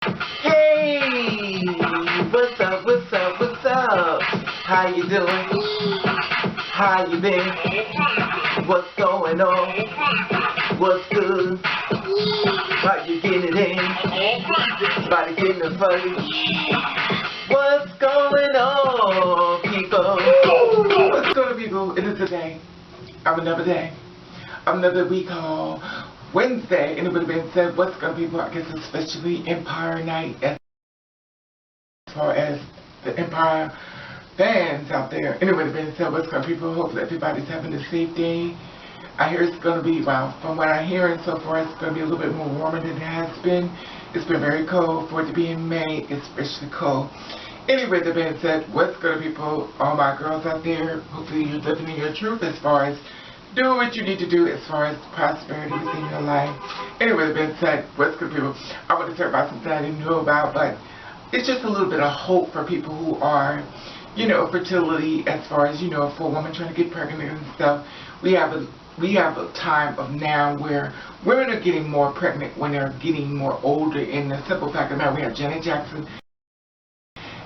Hey, what's up, what's up, what's up? How you doing? How you been? What's going on? What's good? How you getting it in? Body getting it funny? What's going on, people? What's going on, people? It is a day. I'm another day. I'm another week called Wednesday, and it would have been said, what's going to be, I guess, especially Empire Night, as far as the Empire fans out there. And it would have been said, what's going to be, people, hopefully everybody's having a safe day. I hear it's going to be, well, from what I'm hearing so far, it's going to be a little bit more warmer than it has been. It's been very cold for it to be in May, especially cold. Anyway, that being said, what's going to be, people, all my girls out there, hopefully you're living in your truth as far as do what you need to do as far as prosperity is in your life. Anyway, that being said, what's good, people? I want to talk about something I didn't know about, but it's just a little bit of hope for people who are, you know, fertility as far as, you know, for a woman trying to get pregnant and stuff. We have a time of now where women are getting more pregnant when they're getting more older. In the simple fact of the matter, we have Janet Jackson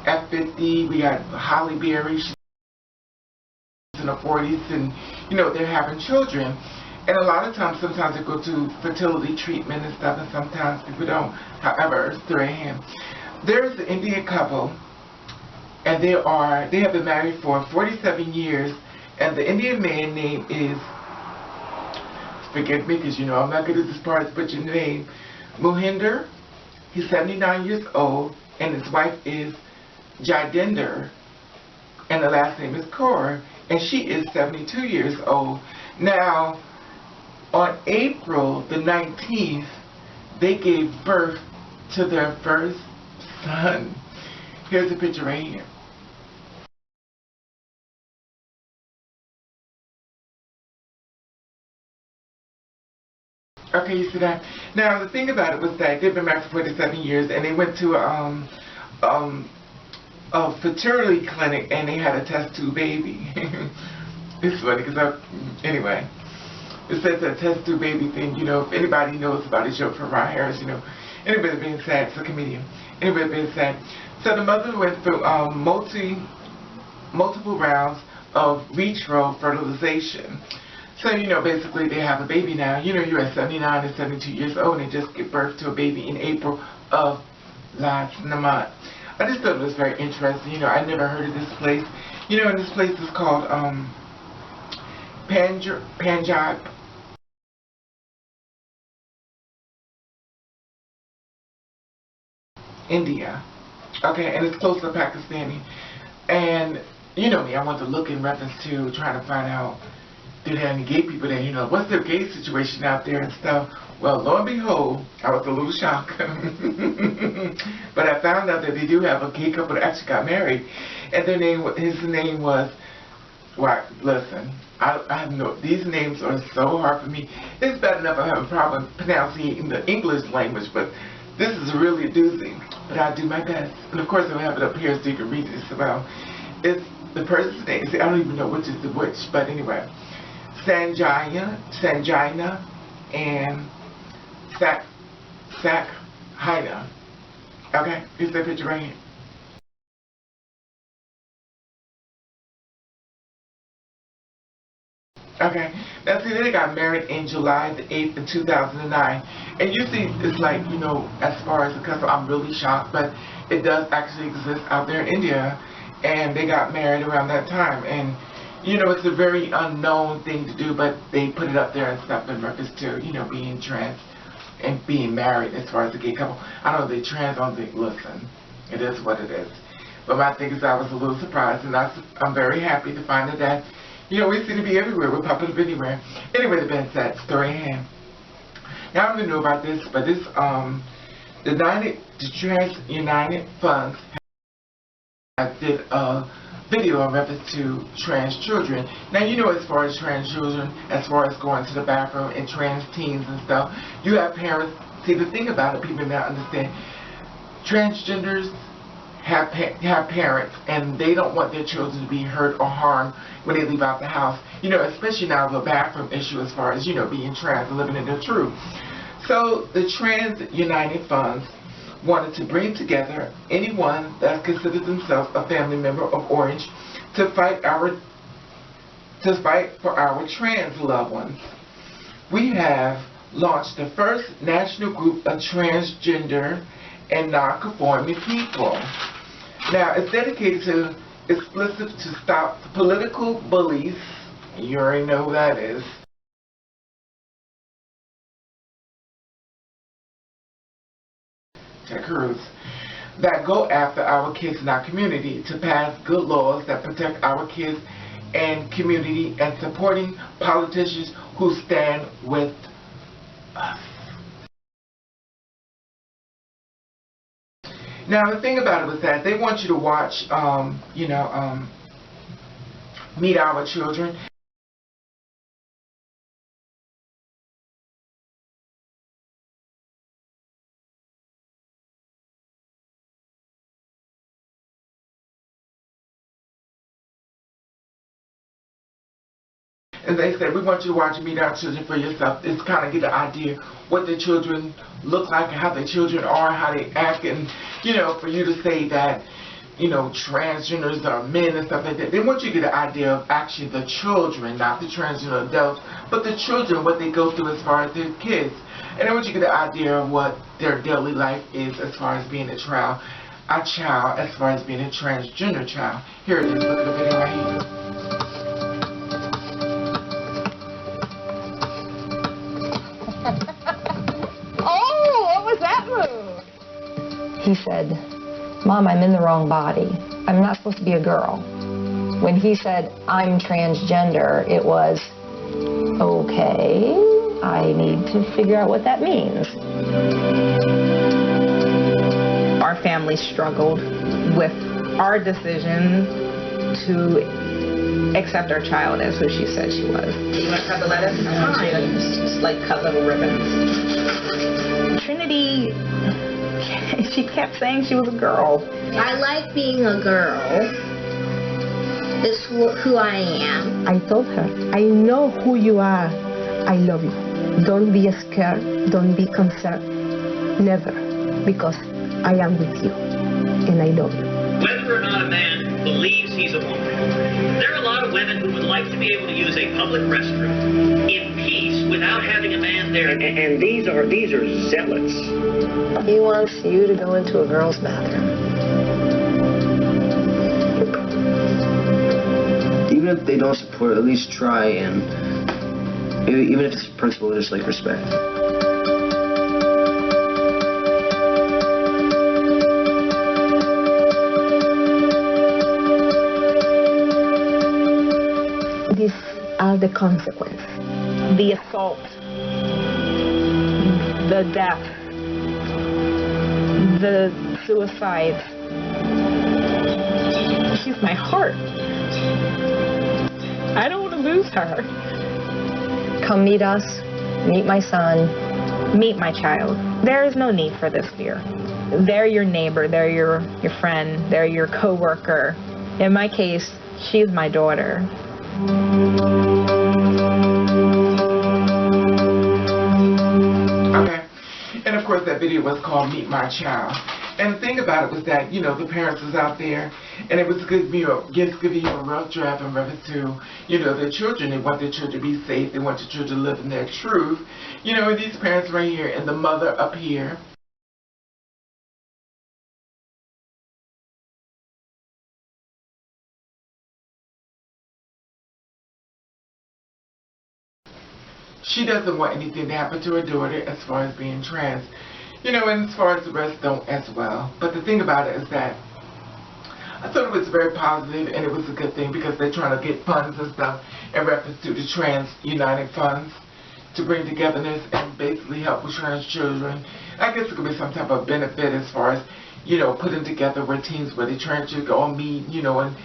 at 50. We got Holly Berry. She's in the 40s, and you know, they're having children, and a lot of times, sometimes they go to fertility treatment and stuff, and sometimes people don't. However, it's their hand. There's an Indian couple, and they have been married for 47 years, and the Indian man name is, forgive me because you know I'm not good at this part, but your name, Mohinder. He's 79 years old, and his wife is Jidender, and the last name is Kaur, and she is 72 years old. Now, on April the 19th, they gave birth to their first son. Here's a picture right here. Okay, you see that? Now, the thing about it was that they've been married for 47 years, and they went to a fertility clinic, and they had a test tube baby. It's funny because anyway, it says a test tube baby thing. You know, if anybody knows about a joke from Ryan Harris, you know, anybody being sad, it's a comedian. Anybody being sad. So the mother went through multiple rounds of vitro fertilization. So, you know, basically they have a baby now. You know, you're at 79 and 72 years old, and they just give birth to a baby in April of last month. I just thought it was very interesting. You know, I never heard of this place. You know, and this place is called Punjab. India. Okay, and it's close to Pakistani. And you know me, I want to look in reference to trying to find out, do they have any gay people there? You know, what's their gay situation out there and stuff? Well, lo and behold, I was a little shocked. But I found out that they do have a gay couple that actually got married. And his name was, well, listen, I have no, these names are so hard for me. It's bad enough I have a problem pronouncing the English language, but this is really a doozy. But I'll do my best. And of course, I'll have it up here so you can read it as well. It's the person's name. See, I don't even know which is the which, but anyway. Sanjina, and Sakhina. Okay, here's that picture right here. Okay, now see, they got married in July the 8th of 2009. And you see, it's like, you know, as far as the couple, I'm really shocked, but it does actually exist out there in India. And they got married around that time. And you know, it's a very unknown thing to do, but they put it up there and stuff in reference to, you know, being trans and being married as far as a gay couple. I don't know if they trans, I don't think, listen, it is what it is. But my thing is I was a little surprised, and I'm very happy to find that, you know, we seem to be everywhere. We're popping up anywhere. Anyway, the best that story in hand. Now I don't even know about this, but this, the Trans United Funds did a video in reference to trans children. Now, you know, as far as trans children, as far as going to the bathroom and trans teens and stuff, you have parents. See, the thing about it, people may not understand, transgenders have parents, and they don't want their children to be hurt or harmed when they leave out the house. You know, especially now the bathroom issue as far as, you know, being trans and living in their truth. So the Trans United Funds wanted to bring together anyone that considers themselves a family member of Orange to fight for our trans loved ones. We have launched the first national group of transgender and non-conforming people. Now, it's dedicated to explicit to stop political bullies. You already know who that is. Ted Cruz. That go after our kids in our community to pass good laws that protect our kids and community and supporting politicians who stand with us. Now the thing about it was that they want you to watch, Meet Our Children. And they said, we want you to watch Meet Our Children for yourself. It's kind of get an idea what the children look like and how the children are, how they act, and, for you to say that, transgenders are men and stuff like that. They want you to get an idea of actually the children, not the transgender adults, but the children, what they go through as far as their kids. And they want you to get an idea of what their daily life is as far as being a child, as far as being a transgender child. Here it is. Look at the video right here. He said, Mom, I'm in the wrong body. I'm not supposed to be a girl. When he said, I'm transgender, it was, okay, I need to figure out what that means. Our family struggled with our decision to accept our child as who she said she was. You want to cut the lettuce? I want you to just like cut little ribbons. Trinity, she kept saying she was a girl. I like being a girl. It's who I am. I told her, I know who you are. I love you. Don't be scared. Don't be concerned. Never. Because I am with you. And I love you. Whether or not a man believes he's a woman, there are a lot of women who would like to be able to use a public restroom in peace without having a man there. And these are zealots. He wants you to go into a girl's bathroom. Even if they don't support, at least try, and even if it's principle, just like respect. These are the consequences. The assault, the death, the suicide. She's my heart. I don't want to lose her. Come meet us, meet my son, Meet my child. There is no need for this fear. They're your neighbor, they're your friend, they're your co-worker. In my case, she's my daughter. Okay. And of course that video was called Meet My Child. And the thing about it was that, the parents was out there, and it was giving you a rough draft in reference to, their children. They want their children to be safe. They want their children to live in their truth. And these parents right here, and the mother up here. She doesn't want anything to happen to her daughter as far as being trans. And as far as the rest don't as well. But the thing about it is that I thought it was very positive, and it was a good thing because they're trying to get funds and stuff in reference to the Trans United funds to bring togetherness and basically help with trans children. I guess it could be some type of benefit as far as, putting together routines where the trans children go and meet, and,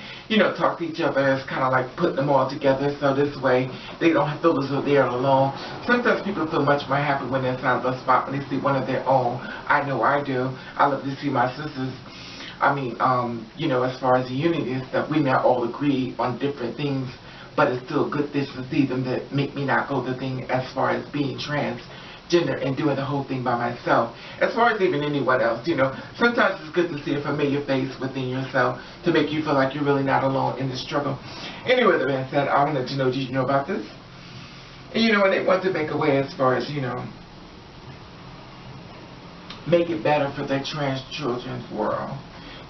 talk to each other. It's kind of like putting them all together so this way they don't have to feel as though they're alone. Sometimes people feel much more happy when they're inside of a spot when they see one of their own. I know I do. I love to see my sisters. As far as the unity and stuff, we may not all agree on different things, but it's still good to see them that make me not go the thing as far as being trans transgender and doing the whole thing by myself. As far as even anyone else, you know, sometimes it's good to see a familiar face within yourself to make you feel like you're really not alone in the struggle. Anyway, the man said, I wanted to know, did you know about this? And you know, and they want to make a way as far as, you know, make it better for their trans children's world.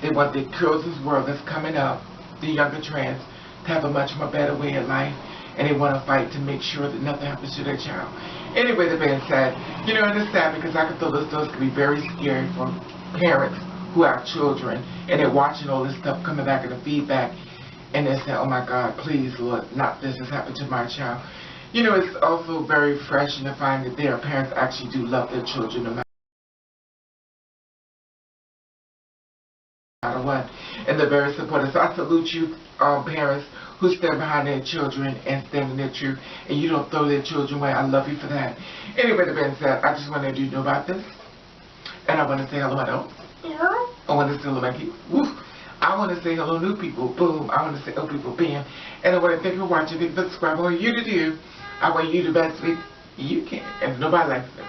They want the children's world that's coming up, the younger trans, to have a much more better way of life, and they want to fight to make sure that nothing happens to their child. Anyway, the man said, you know, and it's sad because I can feel those can be very scary for parents who have children, and they're watching all this stuff coming back in the feedback, and they're saying, oh my God, please, Lord, not this has happened to my child. You know, it's also very refreshing to find that their parents actually do love their children no matter what, and they're very supportive. So I salute you, parents who stand behind their children and stand in their truth, and you don't throw their children away. I love you for that. Anyway, the man said, I just wanted you to know about this, and I want to say hello. I want to say hello, my people. Woo. I want to say hello, new people. Boom. I want to say old people. Bam. And I want to thank you for watching. Thank you for subscribing. I want you to do. I want you to best week you can. And nobody likes it.